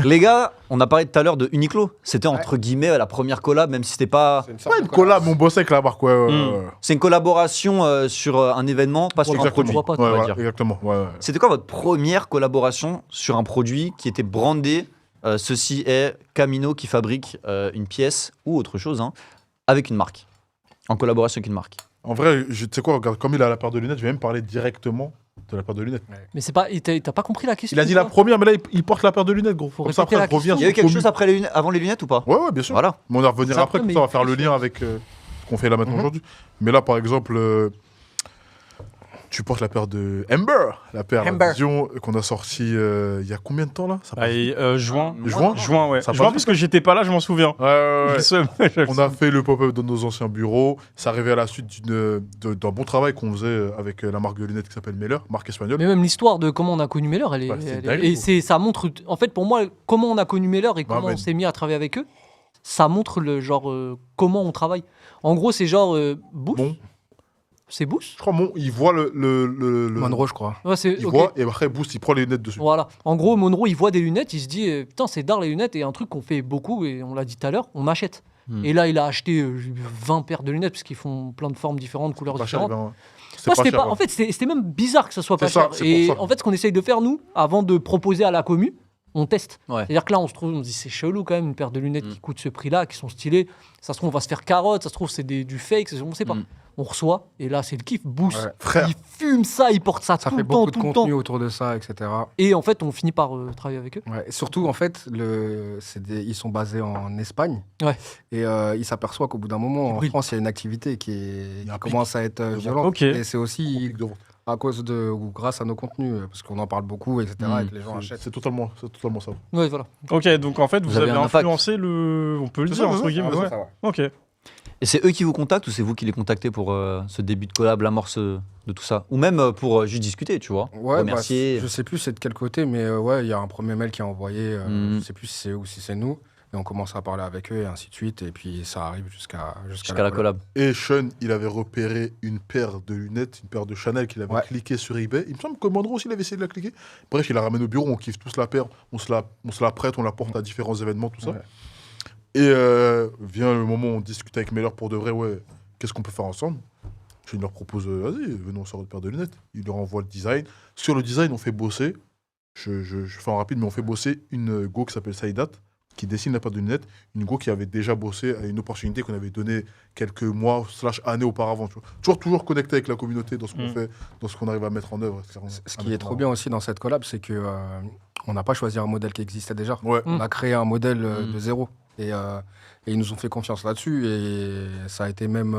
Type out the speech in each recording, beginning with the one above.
Les gars, on a parlé tout à l'heure de Uniqlo. C'était entre guillemets la première collab, même si c'était pas. C'est pas une collab, on bossait avec la marque, ouais. C'est une collaboration sur un événement, pas sur un produit. Ouais, on va voilà, dire. exactement. Ouais. C'était quoi votre première collaboration sur un produit qui était brandé ceci est Camino qui fabrique une pièce ou autre chose avec une marque, en collaboration avec une marque. En vrai, tu sais quoi, regarde, comme il a la paire de lunettes, je vais même parler directement de la paire de lunettes. Mais c'est pas, t'as pas compris la question. Il a dit la première, mais là, il porte la paire de lunettes, gros. Faut Comme ça, répéter après, la je reviens Il y a eu sur quelque chose après avant les lunettes ou pas? Ouais, bien sûr. Voilà. Mais on va revenir Ça, après, comme mais ça, on va faire le plus lien avec ce qu'on fait là maintenant aujourd'hui. Mais là, par exemple, tu portes la paire de Amber, la paire Amber. Vision qu'on a sortie il y a combien de temps là? Ça passe vite. Juin. Juin Ouais. Ça passe Juin, vite, parce que j'étais pas là, je m'en souviens. Ouais. Je On a fait le pop-up dans nos anciens bureaux. Ça arrivait à la suite d'un bon travail qu'on faisait avec la marque de lunettes qui s'appelle Meller, marque espagnole. Mais même l'histoire de comment on a connu Meller, elle est, Ouais, c'est elle dingue, est- et gros. ça montre, en fait, pour moi, comment on a connu Meller et comment mais- on s'est mis à travailler avec eux. Ça montre le genre comment on travaille. En gros, c'est genre Boost. Bon, C'est Boost. je crois il voit le Monroe, je crois. Ouais, c'est il ok. voit et après Boost, il prend les lunettes dessus. Voilà. En gros, Monroe, il voit des lunettes, il se dit putain, c'est d'art les lunettes et un truc qu'on fait beaucoup et on l'a dit tout à l'heure, on achète. Et là, il a acheté 20 paires de lunettes parce qu'ils font plein de formes différentes, couleurs Pas cher, différentes. ben, c'est Moi, pas c'était cher, pas. ouais. En fait, c'était même bizarre que ça soit pas C'est ça, cher. c'est Et pour ça. en fait, ce qu'on essaye de faire nous, avant de proposer à la commu, on teste. Ouais. C'est-à-dire que là, on se trouve, on se dit c'est chelou quand même une paire de lunettes qui coûte ce prix-là, qui sont stylées. Ça se trouve, on va se faire carotte. Ça se trouve, c'est du fake. On sait pas. On reçoit et là, c'est le kiff. Boost. Ouais. Frère. Il fume ça, il porte ça, Ça tout fait le temps, beaucoup de tout le temps. contenu autour de ça, etc. Et en fait, on finit par travailler avec eux. Ouais. Et surtout, en fait, ils sont basés en Espagne. Ouais. Et ils s'aperçoivent qu'au bout d'un moment, en brille. France, il y a une activité y a qui un pic commence à être violente. Ok. Et c'est aussi Pic de vente. à cause ou grâce à nos contenus, parce qu'on en parle beaucoup, etc. Et que les gens achètent. C'est totalement ça. Ouais, voilà. Ok, donc en fait, vous avez avez un impact. influencé le. On peut le C'est dire, ça, entre c'est guillemets. Ah, Ouais. ça, ouais. Ok. Et c'est eux qui vous contactent ou c'est vous qui les contactez pour ce début de collab, l'amorce de tout ça? Ou même pour juste discuter, tu vois? Ouais, Remercier. je sais plus c'est de quel côté, mais ouais, il y a un premier mail qui est envoyé. Je sais plus si c'est eux ou si c'est nous. Et on commence à parler avec eux et ainsi de suite. Et puis ça arrive jusqu'à Jusqu'à la collab. Et Sean, il avait repéré une paire de lunettes, une paire de Chanel qu'il avait Ouais. cliqué sur eBay. Il me semble que Monroe aussi, il avait essayé de la cliquer. Bref, il la ramène au bureau, on kiffe tous la paire, on se la prête, on la porte à différents événements, tout ça. Ouais. Et vient le moment où on discute avec Meller pour de vrai, ouais, qu'est-ce qu'on peut faire ensemble? Je leur propose, vas-y, venez, on sort une paire de lunettes. Il leur envoie le design. Sur le design, on fait bosser, je fais en rapide, mais on fait bosser une go qui s'appelle Saïdat, qui dessine la paire de lunettes, une go qui avait déjà bossé à une opportunité qu'on avait donnée quelques mois / années auparavant. Tu vois. Toujours connecté avec la communauté dans ce qu'on fait, dans ce qu'on arrive à mettre en œuvre. etc. Ce qui est trop bien aussi dans cette collab, c'est que on n'a pas choisi un modèle qui existait déjà. Ouais. On a créé un modèle de zéro. Et ils nous ont fait confiance là-dessus. Et ça a été même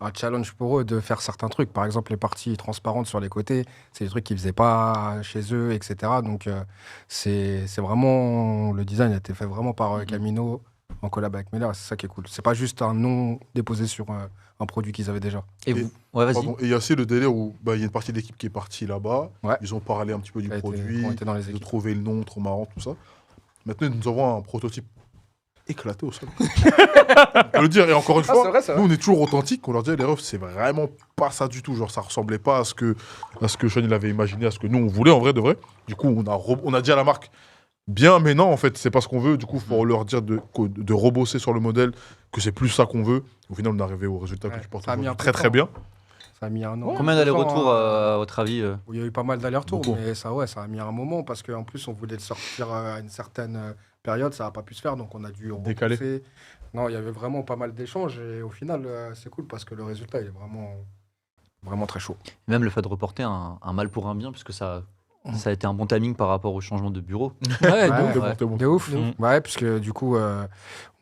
un challenge pour eux de faire certains trucs. Par exemple, les parties transparentes sur les côtés, c'est des trucs qu'ils ne faisaient pas chez eux, etc. Donc, c'est vraiment... Le design a été fait vraiment par Camino en collab avec Meller. C'est ça qui est cool. C'est pas juste un nom déposé sur un produit qu'ils avaient déjà. Et vous? Ouais, vas-y. Pardon. Et il y a aussi le délire où il y a une partie de l'équipe qui est partie là-bas. Ouais. Ils ont parlé un petit peu du Ça a été- produit, on était dans les de équipes. trouver le nom, trop marrant, tout ça. Maintenant, ils nous envoient un prototype éclaté au sol. On peut le dire. Et encore une Ah, fois, c'est vrai, c'est vrai. nous, on est toujours authentiques. On leur dit, les refs, c'est vraiment pas ça du tout. Genre, ça ressemblait pas à ce que Sean il avait imaginé, à ce que nous, on voulait, en vrai, de vrai. Du coup, on a dit à la marque, bien, mais non, en fait, c'est pas ce qu'on veut. Du coup, il faut leur dire de rebosser sur le modèle, que c'est plus ça qu'on veut. Au final, on est arrivé au résultat que Ouais, tu portes ça a mis aujourd'hui un peu très, de très temps. bien. Ça a mis un an. Combien d'allers-retours, à votre avis Il y a eu pas mal d'allers-retours, Beaucoup. mais ça a mis un moment parce qu'en plus, on voulait le sortir à une certaine période, ça n'a pas pu se faire, donc on a dû Décaler. repousser. Non, il y avait vraiment pas mal d'échanges et au final, c'est cool parce que le résultat, il est vraiment très chaud. Même le fait de reporter un mal pour un bien, puisque ça a été un bon timing par rapport au changement de bureau. Ouais, Ouais, de ouf. C'est bon, c'est bon. De ouf. De ouf. Ouais, puisque du coup,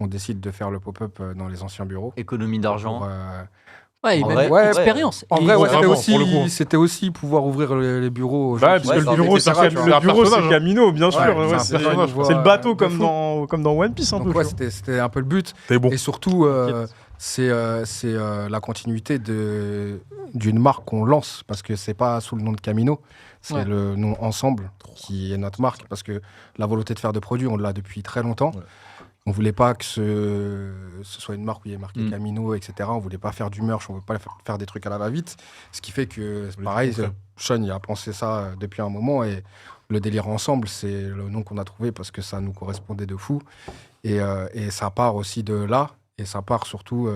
on décide de faire le pop-up dans les anciens bureaux. Économie d'argent. Pour, Ouais, En même vrai, ouais, expérience. En Et vrai, ouais, Vraiment, pour le coup. c'était aussi pouvoir ouvrir les bureaux aux gens Bah, qui parce que Ouais, le ça, bureau, etc., c'est tu vois. le bureau, c'est personnage, hein. Camino, bien sûr. Ouais, ouais, c'est un c'est personnage, c'est quoi. le bateau De comme fou. dans One Piece, un Donc peu. ouais, tu vois. c'était un peu le but. C'est bon. Et surtout, c'est la continuité d'une marque qu'on lance, parce que c'est pas sous le nom de Camino, c'est Ouais. le nom Ensemble qui est notre marque, parce que la volonté de faire de produits, on l'a depuis très longtemps. Ouais. On voulait pas que ce soit une marque où il y ait marqué Mm. Camino, etc. On voulait pas faire du merch, on voulait pas faire des trucs à la va-vite. Ce qui fait que, voulait pareil, du concret. Sean il a pensé ça depuis un moment et le délire ensemble, c'est le nom qu'on a trouvé parce que ça nous correspondait de fou. Et ça part aussi de là, et ça part surtout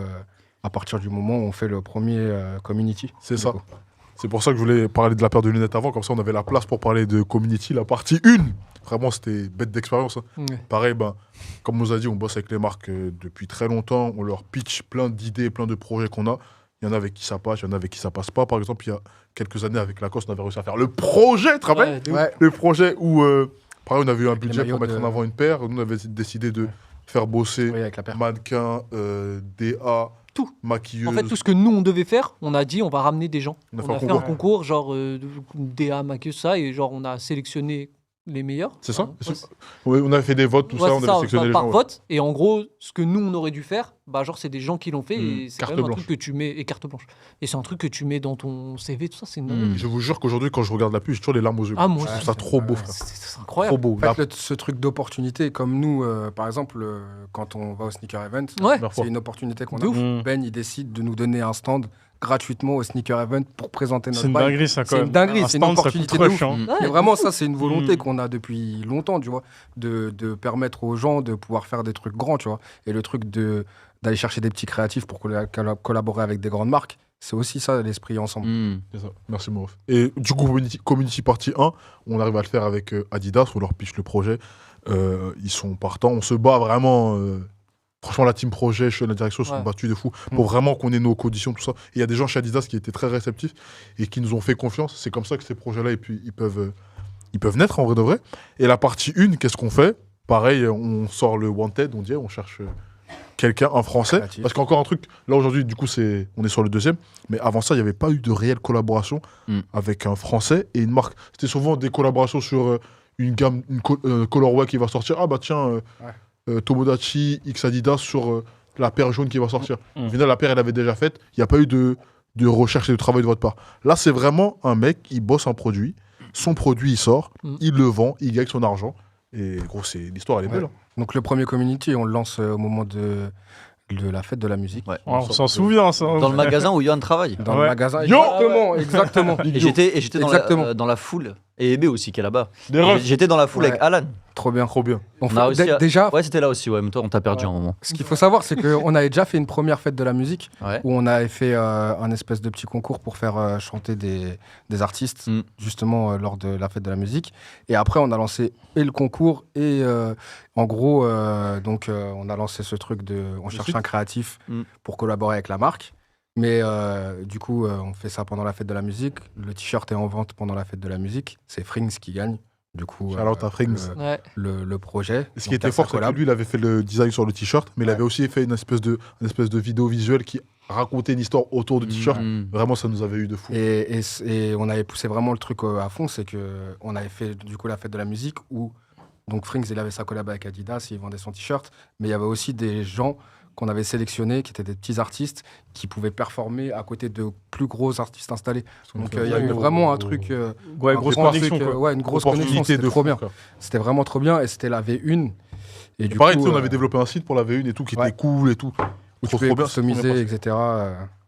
à partir du moment où on fait le premier community. C'est du ça. coup. C'est pour ça que je voulais parler de la paire de lunettes avant, comme ça on avait la place pour parler de Community, la partie 1. Vraiment, c'était bête d'expérience. Hein. Ouais. Pareil, comme on nous a dit, on bosse avec les marques depuis très longtemps. On leur pitch plein d'idées, plein de projets qu'on a. Il y en a avec qui ça passe, il y en a avec qui ça passe pas. Par exemple, il y a quelques années, avec Lacoste, on avait réussi à faire le projet, tu te rappelles Ouais, de ouf. Ouais. Le projet où, pareil, on avait eu un Avec les budget pour maillots mettre de- en avant une paire. Nous, on avait décidé de faire bosser Oui, avec la paire. mannequin, DA, Tout. maquilleuse. En fait, tout ce que nous, on devait faire, on a dit, on va ramener des gens. On a On fait un a fait concours. un concours, genre DA, maquilleuse, ça, et genre, on a sélectionné les meilleurs. C'est ça Ouais, Ouais, on avait fait des votes, tout ouais, ça, on c'est avait ça, sélectionné les par gens. ouais. vote. Et en gros, ce que nous, on aurait dû faire, bah, genre, c'est des gens qui l'ont fait. Et c'est Carte quand même un blanche. truc que tu mets. Et carte blanche. Et c'est un truc que tu mets dans ton CV, tout ça, c'est une. Mm. Je vous jure qu'aujourd'hui, quand je regarde la pub, j'ai toujours les larmes aux yeux. Ah, moi je trouve aussi. ça trop beau, Ouais. frère. C'est incroyable. Trop beau. En fait, ce truc d'opportunité, comme nous, par exemple, quand on va au sneaker event, Ouais. Parfois. c'est une opportunité qu'on De a. ouf. Ben, il décide de nous donner un stand gratuitement au sneaker event pour présenter notre C'est une bail. dinguerie, ça, quand C'est une même. dinguerie, Un c'est une stand, ça coûte opportunité trop de ouf. cher. Ouais, Mais de vraiment, fou. ça, c'est une volonté Mm. qu'on a depuis longtemps, tu vois, de permettre aux gens de pouvoir faire des trucs grands, tu vois. Et le truc d'aller chercher des petits créatifs pour collaborer avec des grandes marques, c'est aussi ça, l'esprit ensemble. Mm. C'est ça. Merci, Morof. Et du coup, Community Partie 1, on arrive à le faire avec Adidas, on leur pitch le projet. Ils sont partants. On se bat vraiment. Franchement, la team projet, la direction se sont Ouais. battus de fou pour vraiment qu'on ait nos conditions, tout ça. Et il y a des gens chez Adidas qui étaient très réceptifs et qui nous ont fait confiance. C'est comme ça que ces projets-là, et puis, ils peuvent naître en vrai de vrai. Et la partie 1, qu'est-ce qu'on fait? Pareil, on sort le Wanted, on dit, on cherche quelqu'un, un Français. Créatif. Parce qu'encore un truc, là aujourd'hui, du coup, on est sur le deuxième. Mais avant ça, il n'y avait pas eu de réelle collaboration avec un Français et une marque. C'était souvent des collaborations sur une gamme, colorway qui va sortir. Ah bah tiens, Tomodachi, X Adidas sur la paire jaune qui va sortir. Au final, la paire, elle avait déjà faite. Il n'y a pas eu de recherche et de travail de votre part. Là, c'est vraiment un mec, il bosse un produit. Son produit, il sort, il le vend, il gagne son argent. Et gros, l'histoire, elle est belle. Ouais. Donc le premier community, on le lance au moment de la fête de la musique. Ouais. On s'en souvient, ça. Dans le magasin où Johan travaille. Dans le Ouais. magasin. Yo Exactement. Et j'étais Exactement. dans la foule. Et Ebe aussi qui est là-bas. Des refs. J'étais dans la foule Ouais. avec Alan. Trop bien. Trop bien. On On fait- a aussi- Déjà, Ouais, c'était là aussi, ouais. Mais toi, on t'a perdu Ouais. un moment. ce qu'il faut savoir, c'est qu'on avait déjà fait une première fête de la musique Ouais. où on avait fait un espèce de petit concours pour faire chanter des artistes, Mm. justement lors de la fête de la musique. Et après, on a lancé et le concours et en gros, on a lancé ce truc on cherche suite. un créatif Mm. pour collaborer avec la marque. Mais du coup, on fait ça pendant la fête de la musique. Le t-shirt est en vente pendant la fête de la musique. C'est Frings qui gagne. Du coup, Shout out à Frings. Ouais. le projet. Et ce qui Donc, était là, ça fort, c'est que collab. lui, il avait fait le design sur le t-shirt, mais il avait aussi fait une espèce de vidéo visuelle qui racontait une histoire autour du t-shirt. Mm. Vraiment, ça nous avait eu de fou. Et on avait poussé vraiment le truc à fond, c'est que on avait fait du coup la fête de la musique où donc Frings il avait sa collab avec Adidas, il vendait son t-shirt, mais il y avait aussi des gens qu'on avait sélectionnés qui étaient des petits artistes qui pouvaient performer à côté de plus gros artistes installés. Donc il y a eu vraiment un truc, Ouais, un grosse grand connexion, truc, quoi. ouais, une grosse connexion, Opportunité c'était de trop fou, bien. frère. C'était vraiment trop bien et c'était la V1. Et Et du pareil, coup, tu sais, on avait développé un site pour la V1 et tout qui ouais. était cool et tout. où tu Trop, pouvais trop bien, c'est trop bien customiser, passé. etc.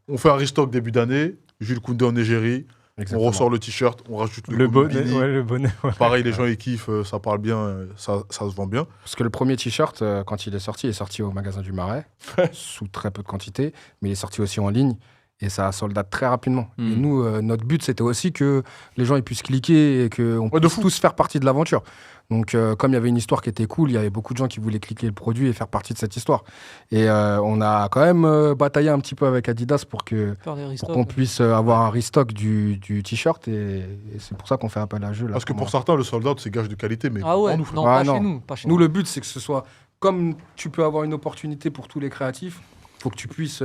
On fait un restock début d'année. Jules Koundé en Égérie. Exactement. On ressort le t-shirt, on rajoute Le bonnet, Bini. ouais, le bonnet. ouais. Pareil, les gens ils kiffent, ça parle bien, ça se vend bien. Parce que le premier t-shirt, quand il est sorti au magasin du Marais, sous très peu de quantité, mais il est sorti aussi en ligne. Et ça a sold out très rapidement. Mm. Et nous, notre but, c'était aussi que les gens ils puissent cliquer et qu'on Ouais, de puisse fou. tous faire partie de l'aventure. Donc, comme il y avait une histoire qui était cool, il y avait beaucoup de gens qui voulaient cliquer le produit et faire partie de cette histoire. Et on a quand même bataillé un petit peu avec Adidas pour Faire des qu'on restocks. puisse avoir un restock du t-shirt. Et c'est pour ça qu'on fait appel à jeu. Là, Parce que pour pendant- certains, le sold out, c'est gage de qualité, mais Ah ouais, en nous, frère. non, Ah pas non. chez nous. Pas chez Nous, nous. le but, c'est que ce soit comme tu peux avoir une opportunité pour tous les créatifs, il faut que tu puisses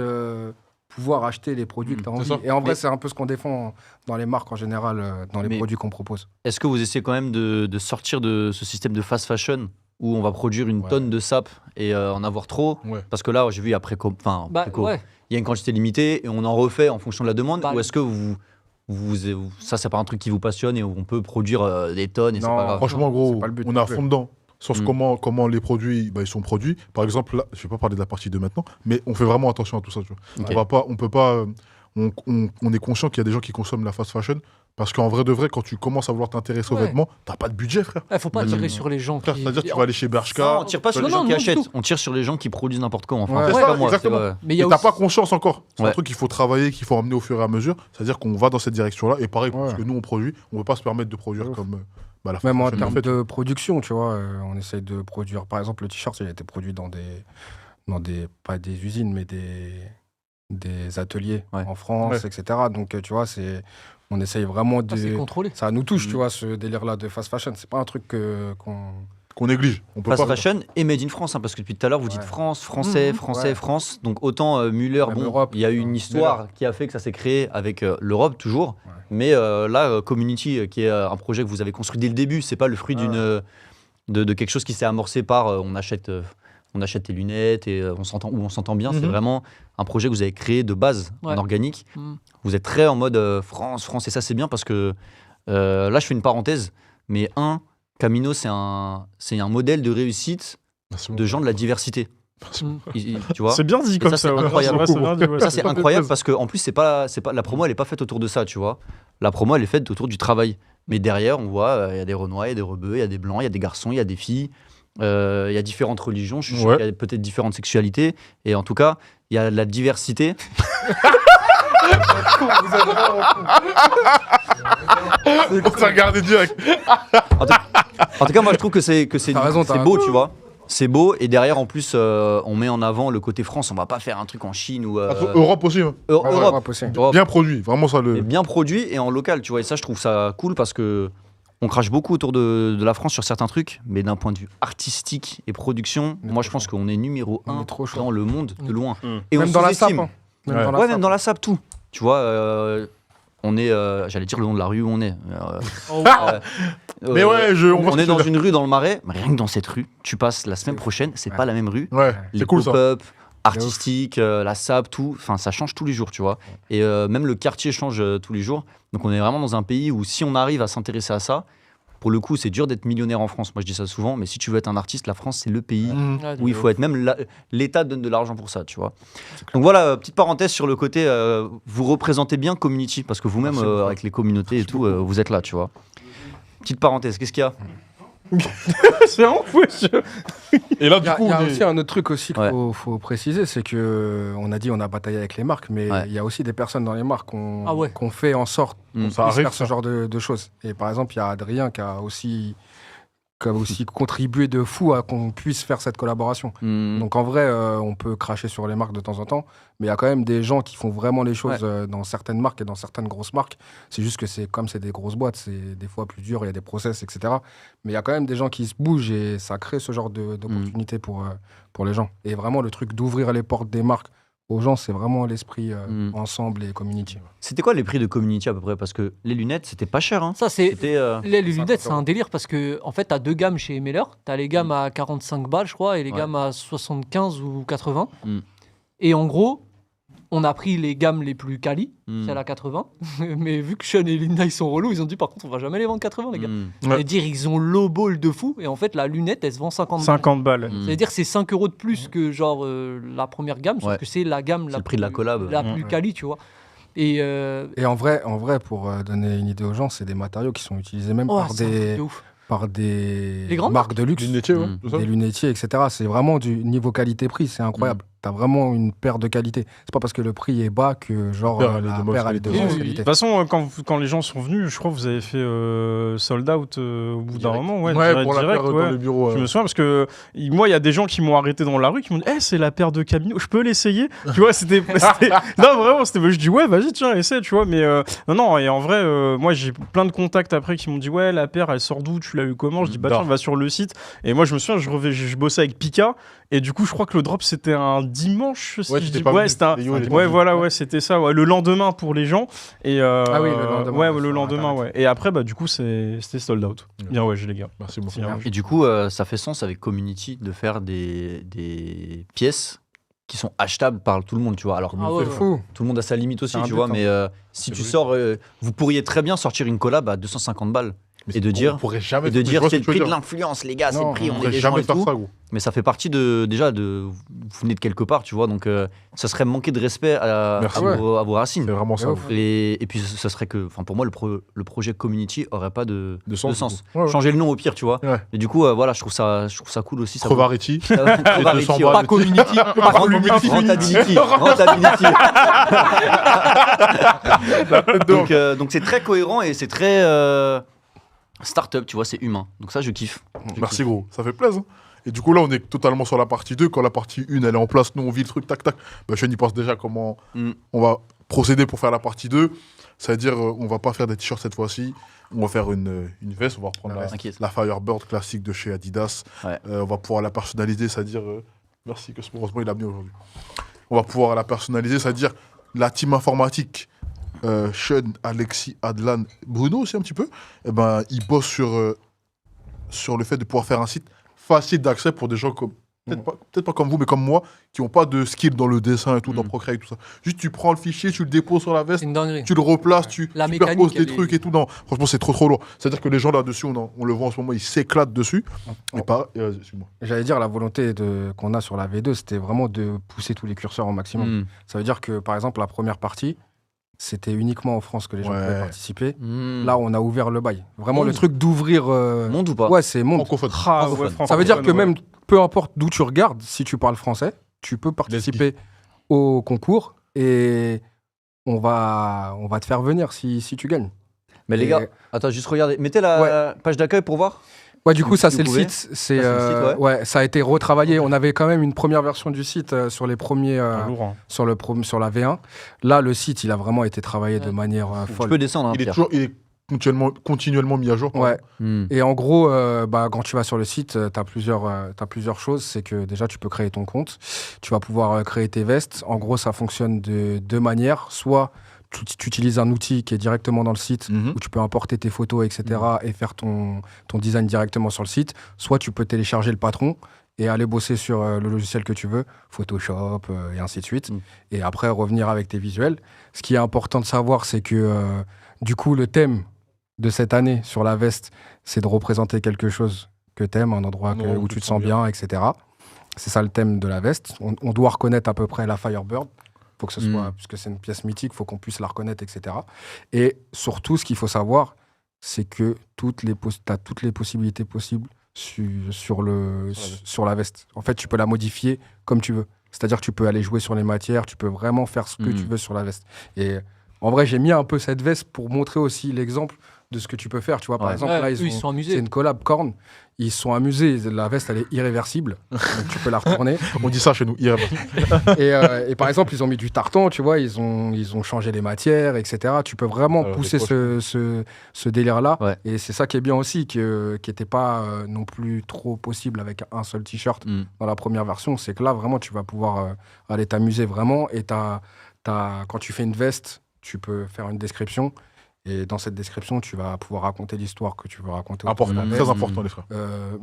pouvoir acheter les produits que tu as c'est envie. ça. Et en vrai, Mais- c'est un peu ce qu'on défend dans les marques en général, dans les Mais- produits qu'on propose. Est-ce que vous essayez quand même de sortir de ce système de fast fashion où on va produire une Ouais. tonne de sap et en avoir trop? Ouais. Parce que là, j'ai vu après, Bah, ouais. il y a une quantité limitée et on en refait en fonction de la demande. Bah, ou est-ce que ça, c'est pas un truc qui vous passionne et on peut produire des tonnes et c'est Non, pas grave? Franchement, gros, c'est pas le but on est à non plus. fond dedans. Sur Mm. comment les produits ils sont produits. Par exemple, là, je vais pas parler de la partie de maintenant, mais on fait vraiment attention à tout ça. Tu vois. Ok. On est conscient qu'il y a des gens qui consomment la fast fashion Parce qu'en vrai de vrai, quand tu commences à vouloir t'intéresser aux Ouais. vêtements, t'as pas de budget, frère. Faut pas tirer sur les gens Frère, qui. c'est-à-dire, tu vas aller chez Non, Bershka. on tire pas sur Non, les gens non, qui non, du achètent, tout. on tire sur les gens qui produisent n'importe quoi. Enfin, Ouais. c'est C'est pas ça, moi, c'est exactement. vrai. Mais il y Et a t'as aussi. pas conscience encore. C'est un Ouais. truc qu'il faut travailler, qu'il faut emmener au fur et à mesure. C'est-à-dire qu'on va dans cette direction-là. Et pareil, parce Ouais. que nous, on produit, on ne peut pas se permettre de produire Ouf. comme la Même en fashion termes fait. de production, tu vois, on essaye de produire. Par exemple, le t-shirt, il a été produit dans des pas des usines, mais des ateliers Ouais. en France, Ouais. etc. Donc, tu vois, on essaye vraiment C'est de. contrôlé. Ça nous touche, Mm. tu vois, ce délire-là de fast fashion. C'est pas un truc qu'on. Qu'on néglige. On peut Fast pas. fashion et made in France, hein, parce que depuis tout à l'heure, vous dites Ouais. France, français, Mhm. français, Ouais. France. Donc autant Muller, Même bon, Europe, il y a eu une histoire qui a fait que ça s'est créé avec l'Europe toujours. Ouais. Mais là, Community, qui est un projet que vous avez construit dès le début, c'est pas le fruit de quelque chose qui s'est amorcé par on achète tes lunettes et on s'entend bien. C'est Mhm. vraiment un projet que vous avez créé de base en Ouais. organique. Mm. Vous êtes très en mode France, et ça c'est bien parce que là je fais une parenthèse, mais Camino c'est un modèle de réussite Merci beaucoup. de gens de la diversité. Mm. Tu vois C'est bien dit Et comme ça, ça. c'est ouais. incroyable. C'est vrai, c'est bien dit, ouais. Ça c'est incroyable parce que en plus c'est pas la promo elle est pas faite autour de ça, tu vois. La promo elle est faite autour du travail. Mais derrière on voit il y a des Renois, il y a des Rebeux, il y a des blancs, il y a des garçons, il y a des filles. Il y a différentes religions, je suis sûr Ouais. qu'il y a peut-être différentes sexualités et en tout cas il y a de la diversité. On s'est regardé direct. En tout cas moi je trouve que c'est T'as raison, t'as beau, raison. tu vois. C'est beau et derrière en plus on met en avant le côté France. On va pas faire un truc en Chine ou Europe aussi. Hein. Europe. possible. Europe. Bien produit. Vraiment ça Mais le. bien produit et en local, tu vois. Et ça, je trouve ça cool parce que on crache beaucoup autour de la France sur certains trucs, mais d'un point de vue artistique et production, On est moi, trop je pense chaud. qu'on est numéro On 1 est trop chaud. dans le monde de loin. Mm. Et Même on dans la SAP. sous-estime. Hein. Même Ouais. dans la Ouais, SAP. même dans la SAP, tout. Tu vois, on est, j'allais dire le nom de la rue où on est. Oh, Mais ouais, on voit on ce est que dans tu veux une rue dans le Marais, mais rien que dans cette rue, tu passes la semaine prochaine, c'est Ouais. pas la même rue. dire. Ouais, Les c'est cool ça. pop-up, artistiques, la SAP, tout, enfin ça change tous les jours, tu vois. Et même le quartier change tous les jours. Donc on est vraiment dans un pays où si on arrive à s'intéresser à ça, pour le coup c'est dur d'être millionnaire en France. Moi je dis ça souvent, mais si tu veux être un artiste, la France c'est le pays Mhm. ouais, où il faut être. Même l'État donne de l'argent pour ça, tu vois. Donc voilà, petite parenthèse sur le côté, vous représentez bien Community, parce que vous-même, Merci beaucoup. avec les communautés et tout, vous êtes là, tu vois. Petite parenthèse, qu'est-ce qu'il y a C'est vraiment fou. Et là, Il du y a, coup, il y a on est- aussi un autre truc aussi qu'il Ouais. faut préciser, c'est que on a dit on a bataillé avec les marques, mais Ouais. il y a aussi des personnes dans les marques Ah ouais. qu'on fait en sorte Mm. ça de arrive. faire ce genre de choses. Et par exemple, il y a Adrien qui a aussi contribué de fou à qu'on puisse faire cette collaboration. Hmm. Donc en vrai, on peut cracher sur les marques de temps en temps, mais il y a quand même des gens qui font vraiment les choses dans certaines marques et dans certaines grosses marques. C'est juste que c'est des grosses boîtes, c'est des fois plus dur, il y a des process, etc. Mais il y a quand même des gens qui se bougent et ça crée ce genre d'opportunités pour les gens. Et vraiment, le truc d'ouvrir les portes des marques aux gens, c'est vraiment l'esprit ensemble et community. C'était quoi les prix de Community à peu près? Parce que les lunettes, c'était pas cher. Hein. Ça, c'est. C'était. Les 50 lunettes, c'est euros. un délire parce que en fait, t'as deux gammes chez Meller. T'as les gammes à 45 balles, je crois, et les Ouais. gammes à 75 ou 80. Mm. Et en gros, on a pris les gammes les plus quali, Hmm. celles à 80. Mais vu que Sean et Linda ils sont relous, ils ont dit par contre, on va jamais les vendre 80, les gars. Hmm. Ouais. C'est-à-dire, ils ont lowball de fou. Et en fait, la lunette, elle se vend 50 balles. 50 balles. Hmm. C'est-à-dire, c'est 5 euros de plus que genre la première gamme, sauf Ouais. que c'est la gamme C'est le prix de la collab. la plus Ouais. quali, tu vois. Et Et en vrai, pour donner une idée aux gens, c'est des matériaux qui sont utilisés même oh, par c'est un truc des de ouf. les grandes marques de luxe, Lunetier, ouais, Mm. c'est ça des lunetiers, etc. C'est vraiment du niveau qualité-prix, c'est incroyable. T'as vraiment une paire de qualité. C'est pas parce que le prix est bas que genre La paire, elle est la de mauvaise paire elle est de qualité. mauvaise Oui, oui. qualité. De toute façon, quand les gens sont venus, je crois que vous avez fait sold out au bout d'un Direct. moment. Ouais, direct, pour la direct, paire ouais. dans le bureau. Je me souviens parce que moi, il y a des gens qui m'ont arrêté dans la rue qui m'ont dit c'est la paire de Camino, je peux l'essayer. Tu vois, c'était. Non, vraiment, je dis ouais, vas-y, tiens, essaie, tu vois. Mais non, et en vrai, moi, j'ai plein de contacts après qui m'ont dit ouais, la paire, elle sort d'où, tu l'as eu comment? Je dis bah tiens, va sur le site. Et moi, je me souviens, je bossais avec Pika. Et du coup, je crois que le drop, c'était un dimanche. Si Ouais, je t'étais dis- pas ouais, venu. c'était un. Les yo, il était Ouais, pas voilà, ouais, c'était ça. Ouais. Le lendemain pour les gens. Et Ah oui, le lendemain, Ouais, ouais, le sur lendemain, ouais. Internet. Et après, bah, du coup, c'était sold out. Ouais. Bien, ouais, j'ai les gars. Merci beaucoup. Bien. Et du coup, ça fait sens avec Community de faire des pièces qui sont achetables par tout le monde, tu vois. Alors, Ah ouais, C'est ouais. fou. tout le monde a sa limite aussi, C'est un tu but, vois. hein. Mais si C'est tu vrai. sors, vous pourriez très bien sortir une collab à 250 balles. Et de dire- On pourrait jamais Et de je dire vois c'est ce le que tu prix veux de dire. l'influence, les gars, c'est Non, le prix, On on est pourrait des gens jamais et faire tout. ça, gros. Mais ça fait partie déjà de. Vous venez de quelque part, tu vois, donc ça serait manquer de respect à Merci. vos C'est racines. vraiment ça. ouf. gros. Et puis ce serait que, enfin pour moi, le projet community aurait pas de De sens. sens. du coup. Ouais, ouais. Changer le nom au pire, tu vois. Ouais. Et du coup, voilà, je trouve ça cool aussi. Ça Crevarity. vaut- Crevarity, 200 ouais. balles. Pas community, pas community. Rentability. Donc c'est très cohérent et c'est très start-up, tu vois, c'est humain. Donc ça, je kiffe. Je Merci kiffe. gros, ça fait plaisir. Et du coup là on est totalement sur la partie 2. Quand la partie 1 elle est en place, nous on vit le truc tac tac. Bah, Sean y pense déjà comment Mm. on va procéder pour faire la partie 2. C'est-à-dire on va pas faire des t-shirts cette fois-ci. On va faire une veste, on va reprendre la, T'inquiète. la Firebird classique de chez Adidas. Ouais. On va pouvoir la personnaliser, c'est-à-dire merci que heureusement il a bien aujourd'hui. On va pouvoir la personnaliser, c'est-à-dire la team informatique. Sean, Alexis, Adlan, Bruno aussi un petit peu, eh ben, ils bossent sur le fait de pouvoir faire un site facile d'accès pour des gens comme, peut-être pas comme vous, mais comme moi, qui n'ont pas de skill dans le dessin et tout, dans Procreate, tout ça. Juste, tu prends le fichier, tu le déposes sur la veste, C'est une dinguerie. tu le replaces, tu La superposes mécanique, des elle trucs est- et tout. Non, franchement, c'est trop lourd. C'est-à-dire que les gens là-dessus, on le voit en ce moment, ils s'éclatent dessus. Et pas, excuse-moi. J'allais dire, la volonté qu'on a sur la V2, c'était vraiment de pousser tous les curseurs au maximum. Mm. Ça veut dire que, par exemple, la première partie, c'était uniquement en France que les gens Ouais. pouvaient participer. Mm. Là, on a ouvert le bail. Vraiment, Monde. le truc d'ouvrir. Monde ou pas Ouais, c'est monde. Francophone. Ah, Francophone. ouais, francophone, Ça veut dire que ouais. même, peu importe d'où tu regardes, si tu parles français, tu peux participer au concours et on va te faire venir si tu gagnes. Mais les Et- gars, attends, juste regardez. Mettez la page d'accueil pour voir. Ouais, du coup, ça, Si c'est vous le pouvez. site. c'est le site, ouais, ça a été retravaillé. On avait quand même une première version du site sur les premiers, Ah, lourd, hein. sur la V1. Là, le site, il a vraiment été travaillé de Ouais. manière Tu folle. peux descendre, hein, Il est Pierre. continuellement mis à jour. Ouais. Mm. Et en gros, quand tu vas sur le site, tu as plusieurs choses. C'est que déjà, tu peux créer ton compte. Tu vas pouvoir créer tes vestes. En gros, ça fonctionne de deux manières. Soit tu utilises un outil qui est directement dans le site, Mhm. où tu peux importer tes photos, etc. et faire ton design directement sur le site. Soit tu peux télécharger le patron et aller bosser sur le logiciel que tu veux, Photoshop et ainsi de suite. Mm. Et après, revenir avec tes visuels. Ce qui est important de savoir, c'est que du coup, le thème de cette année sur la veste, c'est de représenter quelque chose que t'aimes, un endroit où tu te sens bien, etc. C'est ça le thème de la veste. On doit reconnaître à peu près la Firebird. Faut que ce soit, puisque c'est une pièce mythique, il faut qu'on puisse la reconnaître, etc. Et surtout, ce qu'il faut savoir, c'est que tu as toutes les possibilités possibles sur la veste. En fait, tu peux la modifier comme tu veux. C'est-à-dire que tu peux aller jouer sur les matières, tu peux vraiment faire ce que tu veux sur la veste. Et en vrai, j'ai mis un peu cette veste pour montrer aussi l'exemple de ce que tu peux faire. Tu vois, par Ouais. exemple, Ouais, là, eux, ils sont c'est amusés. une collab Korn. Ils se sont amusés. La veste, elle est irréversible. Donc, tu peux la retourner. On dit ça chez nous. Et par exemple, ils ont mis du tartan, tu vois, ils ont changé les matières, etc. Tu peux vraiment Alors, pousser les ce délire-là. Ouais. Et c'est ça qui est bien aussi, qui n'était pas non plus trop possible avec un seul t-shirt Mm. dans la première version. C'est que là, vraiment, tu vas pouvoir aller t'amuser vraiment. Et quand tu fais une veste, tu peux faire une description. Et dans cette description, tu vas pouvoir raconter l'histoire que tu veux raconter. autour de la Important, veste. très important, les frères.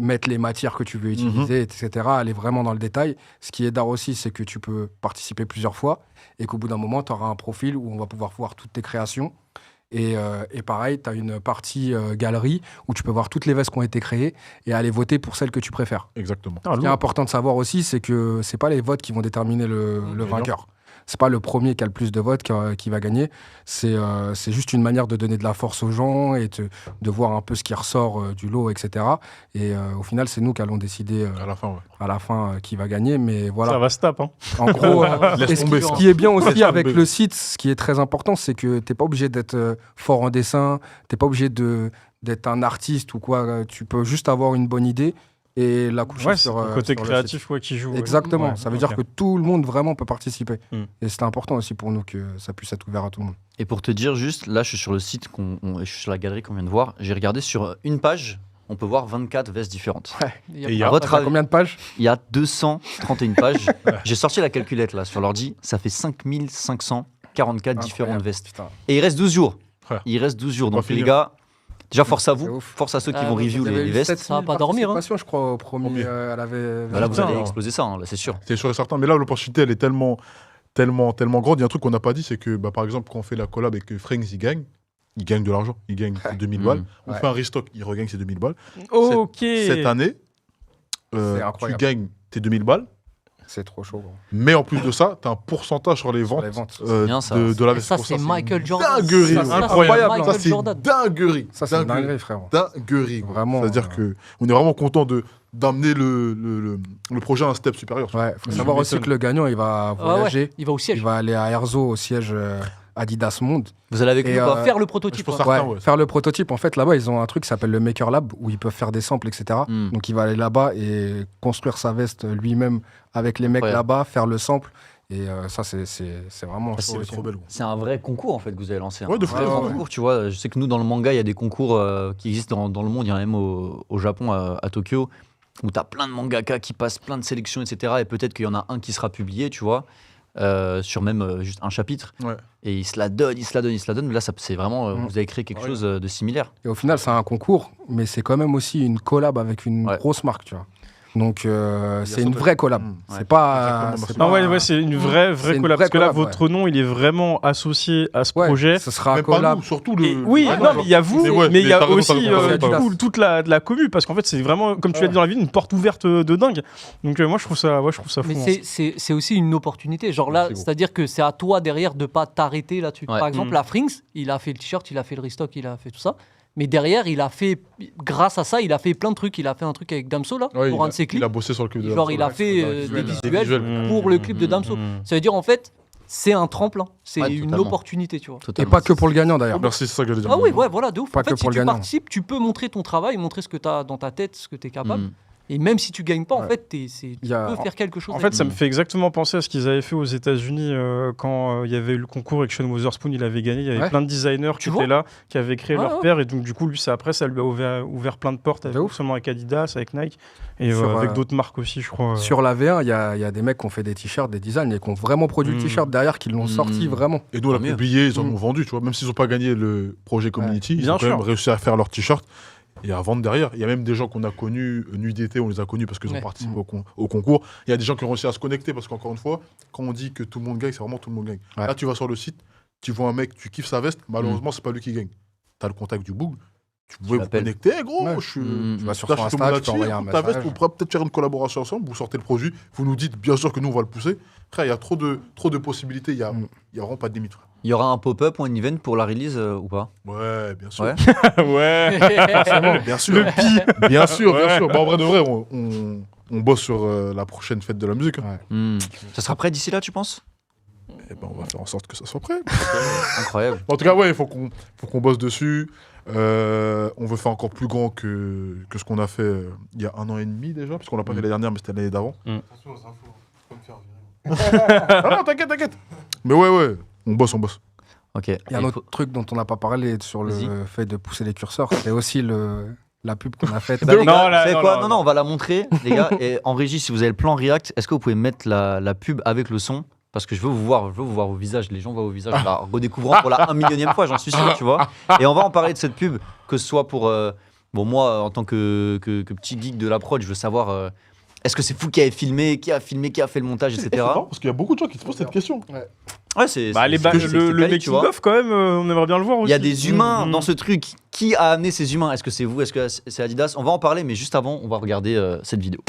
Mettre les matières que tu veux utiliser, etc. Aller vraiment dans le détail. Ce qui est d'art aussi, c'est que tu peux participer plusieurs fois et qu'au bout d'un moment, tu auras un profil où on va pouvoir voir toutes tes créations. Et pareil, tu as une partie galerie où tu peux voir toutes les vestes qui ont été créées et aller voter pour celle que tu préfères. Exactement. Ah, Ce qui est lourd. important de savoir aussi, c'est que c'est pas les votes qui vont déterminer le Bien vainqueur. C'est pas le premier qui a le plus de votes qui va gagner. C'est juste une manière de donner de la force aux gens et de voir un peu ce qui ressort du lot, etc. Et au final, c'est nous qui allons décider À la fin, ouais. à la fin qui va gagner. Mais Ça voilà. va se taper. Hein. En gros, Laisse et ce tomber, qui- ça. ce qui est bien aussi Laisse avec tomber. le site, ce qui est très important, c'est que t'es pas obligé d'être fort en dessin, t'es pas obligé d'être un artiste ou quoi. Tu peux juste avoir une bonne idée et la coucher Ouais, c'est sur le côté sur créatif ouais, qui joue. Exactement. Ouais, Ça veut ok. dire que tout le monde vraiment peut participer. Mm. Et c'est important aussi pour nous que ça puisse être ouvert à tout le monde. Et pour te dire juste, là je suis sur le site, je suis sur la galerie qu'on vient de voir, j'ai regardé sur une page, on peut voir 24 vestes différentes. Il Et il y a- À votre T'as avis, combien de pages? il y a 231 pages. J'ai sorti la calculette là sur l'ordi, ça fait 5544 différentes Incroyable. vestes. Putain. Et il reste 12 jours. Frère. Il reste 12 jours. On va Donc les finir. gars, déjà force à C'est vous, ouf. force à ceux qui Ah, vont ouais, review Vous avez les eu vestes. 7000 Ça va pas dormir, hein. participations, je crois, au premier. Combien Elle avait. Bah là vous Putain, allez non. exploser ça, hein, là c'est sûr. C'est sûr et certain. Mais là, l'opportunité, elle est tellement grande. Il y a un truc qu'on n'a pas dit, c'est que, par exemple, quand on fait la collab et que Franks y gagne, il gagne de l'argent. Il gagne ses 2000 balles. On fait un restock, il regagne ses 2000 balles. Ok. Cette année, tu incroyable. gagnes tes 2000 balles. C'est trop chaud. Gros. Mais en plus de ça, tu as un pourcentage sur les ventes, ventes. Bien, ça. de la Et ça, c'est Michael Jordan. dinguerie. Ça, c'est Incroyable. Michael Ça, c'est Jordan. dinguerie. Ça, c'est une dinguerie, frère. Dinguerie. Gros. Vraiment, C'est-à-dire qu'on est vraiment content d'amener le projet à un step supérieur. Ouais, faut Je savoir aussi m'étonne. que le gagnant, il va Ah ouais, voyager. il va au siège. Il va aller à Erzo, au siège Adidas Monde. Vous allez avec Et, nous, quoi. Faire le Je prototype. pense ouais. certain, Ouais, ouais. faire le prototype. En fait, là-bas, ils ont un truc qui s'appelle le Maker Lab où ils peuvent faire des samples, etc. Hmm. Donc, il va aller là-bas et construire sa veste lui-même avec les mecs Incroyable. là-bas, faire le sample. Et ça, c'est vraiment Ah, chaud c'est aussi. trop belle. Gros. C'est un vrai concours en fait que vous avez lancé. Ouais, de un fou, vrai de grand fou. concours, tu vois. Je sais que nous dans le manga, il y a des concours qui existent dans le monde. Il y en a même au Japon, à Tokyo, où tu as plein de mangaka qui passent plein de sélections, etc. Et peut-être qu'il y en a un qui sera publié, tu vois, sur même juste un chapitre. Ouais. Et il se la donne, il se la donne, il se la donne. Mais là, c'est vraiment, Mm. vous avez créé quelque Ouais. chose de similaire. Et au final, c'est un concours, mais c'est quand même aussi une collab avec une Ouais. grosse marque, tu vois. Donc, c'est ça, une toi. vraie collab. Mm. C'est pas. Exactement, c'est Non, pas- ouais, c'est une vraie C'est une collab. vraie Parce que là, collab, votre nom, il est vraiment associé à ce Ouais, projet. ce sera un Même pas collab. nous, surtout le. Et oui, Ouais, non, genre. mais il y a vous, Mais ouais, mais il y a t'as raison, aussi t'as raison, t'as du raison. coup, toute la commu, parce qu'en fait, c'est vraiment, comme tu l'as dit dans la vie, une porte ouverte de dingue. Donc moi, je trouve ça fou. Mais hein. c'est aussi une opportunité. Genre là, C'est gros. c'est-à-dire que c'est à toi derrière de pas t'arrêter là-dessus. Ouais. Par exemple, Mm. la Frings, il a fait le t-shirt, il a fait le restock, il a fait tout ça. Mais derrière, il a fait, grâce à ça, il a fait plein de trucs. Il a fait un truc avec Damso là, Ouais, pour un de ses il clips. a bossé sur le clip de Genre, il a Damso. fait des visuels Mmh, pour le clip de Damso. Ça veut dire en fait, c'est un tremplin. C'est Ouais, une totalement. opportunité, tu vois. Et Totalement. pas que pour le gagnant, d'ailleurs. Merci, c'est ça que j'allais dire. Ah oui, ouais, voilà, de ouf. Pas En que fait, si pour le tu gagnant. participes, tu peux montrer ton travail, montrer ce que tu as dans ta tête, ce que tu es capable. Mm. Et même si tu gagnes pas, en Ouais. fait, tu Il y a- peux faire quelque chose. En avec fait, ça me fait exactement penser à ce qu'ils avaient fait aux États-Unis quand il y avait eu le concours et que Sean Wotherspoon il avait gagné. Il y avait Ouais. plein de designers qui Tu vois étaient là, qui avaient créé Ouais, leur ouais. paire. Et donc, du coup, lui, après, ça lui a ouvert plein de portes, De ouf. seulement avec Adidas, avec Nike et Sur, avec d'autres marques aussi, je crois. Sur la V1, il y a des mecs qui ont fait des t-shirts, des designs, et qui ont vraiment produit le Mm. t-shirt derrière, qui l'ont sorti vraiment. Et nous, on l'a Tant mieux. publié, ils en Mm. ont vendu, tu vois. Même s'ils n'ont pas gagné le projet Community, ils Bien ont quand sûr. même réussi à faire leur t-shirt et à vendre derrière. Il y a même des gens qu'on a connus, Nuit d'été, on les a connus parce qu'ils ont Ouais. participé au concours. Il y a des gens qui ont réussi à se connecter parce qu'encore une fois, quand on dit que tout le monde gagne, c'est vraiment tout le monde gagne. Ouais. Là, tu vas sur le site, tu vois un mec, tu kiffes sa veste, malheureusement, c'est pas lui qui gagne. Tu as le contact du boug. Tu pouvais vous l'appelles. connecter, gros. Ouais. Je suis. Tu vas sur Là, son je suis Insta, tu peux là-dessus, envoyer un ta veste, message. on pourra peut-être faire une collaboration ensemble, vous sortez le produit, vous nous dites bien sûr que nous on va le pousser. Frère, il y a trop de possibilités, il y a vraiment pas de limite. Frère. Il y aura un pop-up ou un event pour la release ou pas? Ouais, bien sûr. Ouais. ouais. Bien sûr. Le pi. Bien sûr, bien Ouais. sûr. Bah, en vrai de vrai, on bosse sur la prochaine fête de la musique. hein. Ouais. Hmm. Ça sera prêt d'ici là, tu penses? Et ben, on va faire en sorte que ça soit prêt. Incroyable. En tout cas, ouais, il faut qu'on bosse dessus. On veut faire encore plus grand que ce qu'on a fait il y a 1 an et demi déjà, parce qu'on l'a pas fait l'année dernière, mais c'était l'année d'avant. Ah non, t'inquiète. Mais ouais, on bosse. Ok. Il y a un Et autre truc dont on n'a pas parlé sur le Vas-y. fait de pousser les curseurs. C'est aussi la pub qu'on a faite. Eh ben, les Non, gars, là, vous savez non, quoi? non, Non, on va la montrer, les gars. Et en régie, si vous avez le plan React, est-ce que vous pouvez mettre la pub avec le son? Parce que je veux vous voir au visage. Les gens voient au visage, en la redécouvrant pour la 1 millionième fois, j'en suis sûr, tu vois. Et on va en parler de cette pub, que ce soit pour. Bon, moi, en tant que petit geek de la prod, je veux savoir. Est-ce que c'est vous qui avez filmé, qui a fait le montage, etc. C'est marrant, parce qu'il y a beaucoup de gens qui se posent cette question. Ouais, c'est. Bah, c'est- c'est- c'est le quali, tu vois. making-of, quand même, on aimerait bien le voir aussi. Il y a des humains Mm. dans ce truc. Qui a amené ces humains? Est-ce que c'est vous? Est-ce que c'est Adidas? On va en parler, mais juste avant, on va regarder cette vidéo.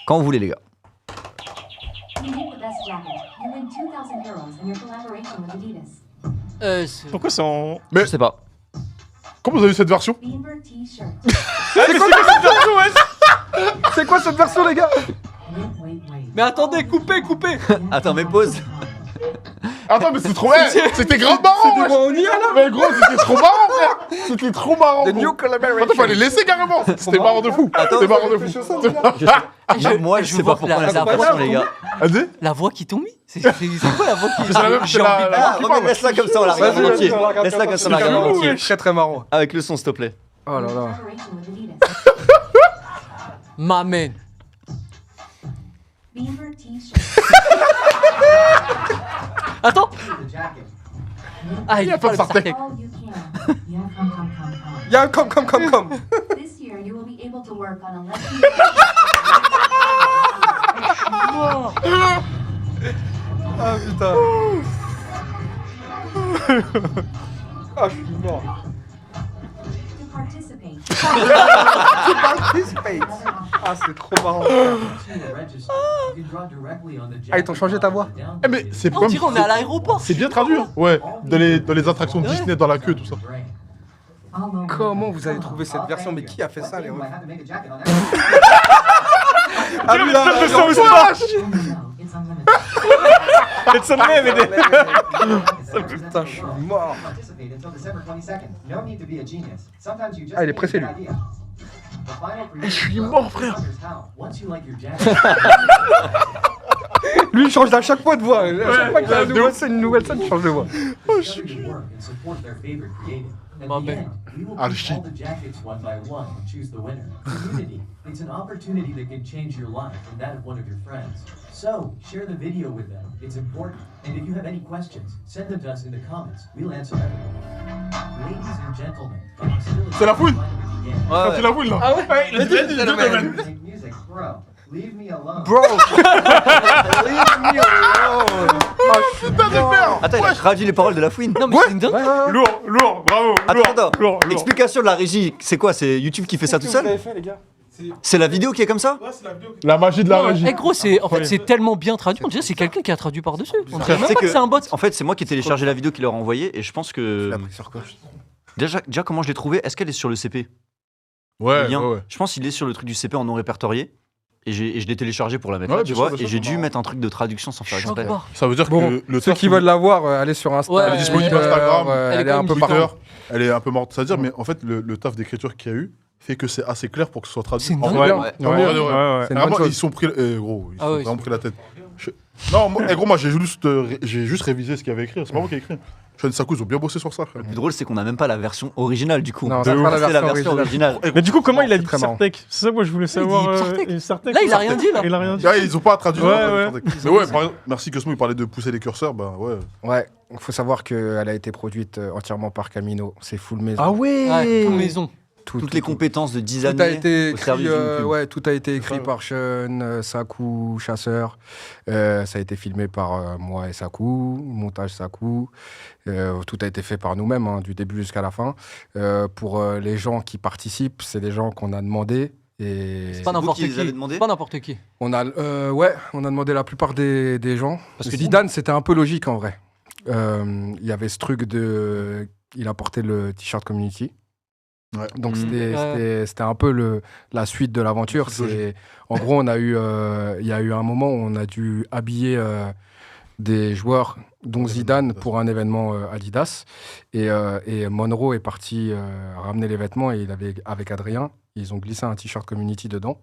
Quand vous voulez, les gars. You get the best jacket. You win 2,000 euros in your collaboration with Adidas. Pourquoi c'est en. Mais- Je sais pas. Comment vous avez vu cette version? Beaver T-shirt. C'est quoi cette version, les gars? Wait. Mais attendez, coupez. Attends, mais pause. Attends, mais c'est trop bien. C'était grave marrant, wesh. Mais gros, c'était trop marrant, frère. C'était trop marrant. gros. Attends, fallait laisser carrément. C'était marrant de fou. C'était marrant de fou. Même moi, je sais pas pourquoi on a cette impression, les gars. Vas-y. La voix qui t'ont mis c'est quoi la voix qui C'est la même, J'ai c'est envie la- de- Ah, remets, laisse-la comme ça, on la regarde en entier. Laisse-la comme ça, on la regarde en entier. Très très marrant. Avec le son, s'il te plaît. Oh là là. Collaboration with Adidas. Ma man. Beaver T-shirt. Attends. Ah, il a pas de sartèque. sartèque. All you can. Yeah, come. Y'a un comme. This year, you will be able to work on 11 Ah putain. Ah, je suis mort. To participate. Ah, c'est trop marrant. Ah, ils t'ont changé ta voix? Eh, mais c'est On dirait on est à l'aéroport. C'est bien traduit, hein. Ouais, dans les attractions Ouais. Disney, dans la queue, tout ça. Comment vous avez trouvé cette version? Mais qui a fait ça, les refs? Ah, lui, là, le South Park. It's unlimited. Putain, je suis mort. Ah, il est pressé, lui. Je suis mort, frère. Lui, il change à chaque fois de voix. À chaque fois qu'il y a une nouvelle scène, il change de voix. Ah, le shit. It's an opportunity that can change your life and that of one of your friends. So, share the video with them. It's important. And if you have any questions, send them to us in the comments. We'll answer everyone. Ladies and gentlemen, the hostility C'est la fouine. begin. Quand il a voulu, là. Ah ouais? Il a dit, Make music, bro. Leave me alone. Bro! Leave me alone! Putain de merde. Attends, il a traduit les paroles de la fouine. Non, mais c'est une dingue. Lourd, bravo. Attends, lourd. explication de la régie, c'est quoi? C'est YouTube qui fait ça tout seul? fait, les gars? C'est la vidéo qui est comme ça? La magie de la régie. Eh gros, c'est en fait c'est tellement bien traduit. On dirait que c'est quelqu'un qui a traduit par-dessus. On dirait même C'est pas que que- c'est un bot. En fait, c'est moi qui ai téléchargé la vidéo qu'il leur a envoyée et je pense que. sur quoi? Déjà, comment je l'ai trouvée? Est-ce qu'elle est sur le CP? Ouais, Le lien ouais. Je pense qu'il est sur le truc du CP en non répertorié. Et je l'ai téléchargé pour la mettre Ouais, là, tu bien sûr, vois. bien Et sûr. j'ai dû mettre un truc de traduction sans faire Choc exprès. bar. Ça veut dire Bon, que le ceux taf qui veulent la voir, allez sur Insta. Ouais, Elle est disponible Twitter, Instagram. elle est est un peu comme partout. Twitter, elle est un peu morte. C'est-à-dire, mais en fait, le taf d'écriture qu'il y a eu fait que c'est assez clair pour que ce soit traduit. C'est une En dingue. vrai, Ouais. en vrai, de vrai. C'est une Vraiment, bonne ils chose. sont pris, gros, ils Ah sont ouais, vraiment pris la tête. Non, moi j'ai juste révisé ce qu'il y avait écrit. C'est pas moi qui ai écrit. Sean Saku, ils ont bien bossé sur ça, frère. Le plus drôle, c'est qu'on n'a même pas la version originale du coup. Non, On c'est peut pas la passer version originale. Mais du coup, comment il a C'est dit très marrant. Psartec? C'est ça, moi, je voulais savoir. Psartec. Là, il a rien dit, là. Il a rien dit. Ah, ils ont pas traduit. Ouais, ça, ouais. Mais ouais, par exemple, merci Cosmo, il parlait de pousser les curseurs. Ben ouais. Ouais, il faut savoir qu'elle a été produite entièrement par Camino. C'est full maison. Ah ouais. Ouais, tout maison. Toutes les compétences de 10 Tout a années été au écrit, service d'une pub. ouais, tout a été écrit Ouais. par Sean, Saku, Chasseur. Ça a été filmé par moi et Saku, montage Saku. Tout a été fait par nous-mêmes, hein, du début jusqu'à la fin. Pour les gens qui participent, c'est des gens qu'on a demandé. Et C'est pas vous n'importe qui les avez qui. demandé C'est pas n'importe qui. on a, ouais, on a demandé la plupart des gens. Parce que Zidane, c'était un peu logique en vrai. Il y avait ce truc de. Il a porté le t-shirt community. Ouais. Donc Mhm. c'était un peu la suite de l'aventure. C'est En gros, il y a eu un moment où on a dû habiller des joueurs, dont Zidane, pour un événement Adidas. Et Monroe est parti ramener les vêtements et avec Adrien, ils ont glissé un t-shirt community dedans.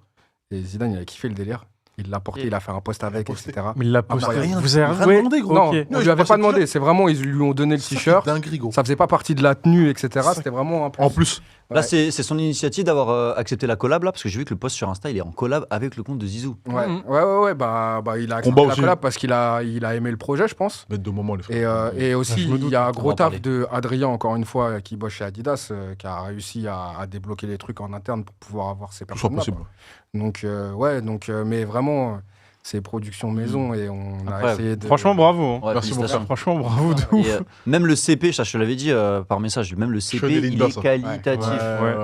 Et Zidane, il a kiffé le délire. Il l'a porté, il a fait un post avec, posté. etc. Mais il l'a posté. rien, Vous avez rien ouais. demandé, gros. Non, Ok. on je lui avait pensais pas que demandé. C'est vraiment, ils lui ont donné le t-shirt. Dinguerie, gros. Ça faisait pas partie de la tenue, etc. C'était vraiment un plus. En plus, Là, Ouais. c'est son initiative d'avoir accepté la collab là, parce que j'ai vu que le post sur Insta il est en collab avec le compte de Zizou. Ouais, Mhm. ouais, bah, il a accepté Combat la aussi. collab parce qu'il a aimé le projet, je pense. mettre de moments, les frères. Et aussi, je me doute, il y a un on va gros en taf parler. de Adrien, encore une fois, qui bosse chez Adidas, qui a réussi à débloquer les trucs en interne pour pouvoir avoir ces Tout soit personnes. possible. Donc, mais vraiment, c'est production maison et on a Incroyable. essayé de. Franchement, bravo. hein. Ouais, Merci félicitations. Franchement, bravo de ouf. Et, même le CP, ça je te l'avais dit par message, même le CP Sean et il Linda, est ça. qualitatif.